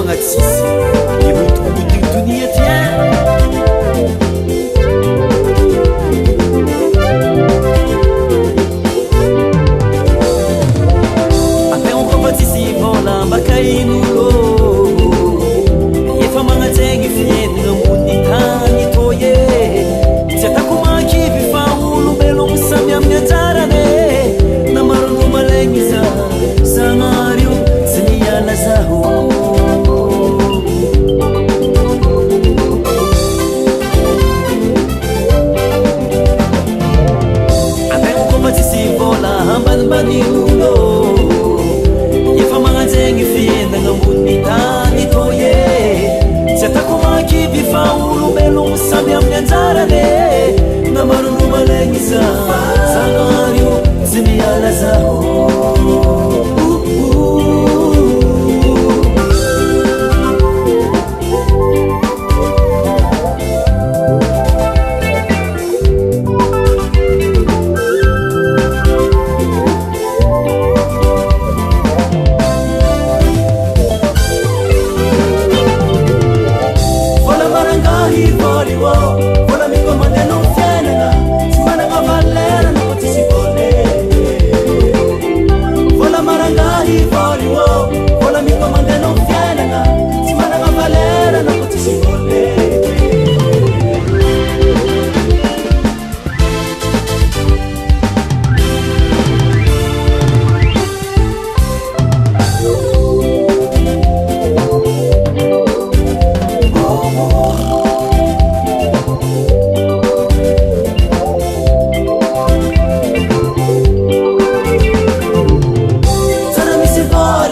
magnatsisy ivotokoty donia tien apeokofatsisy vola mbakainolo efa magnatsegny fientina ambony tany toye tsy atako makivy fa olombelogno samy amin'ny anjarane namarono malegny za zagnario tsy miala zaho apeokofatsisy vola ambanimbaniolo efa magnatsegny fiendagna ambony tany toye tsy atako makivy fa olombelogno samy amin'ny anjarane namarono malegny za zagnario tsy miala zaho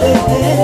Hey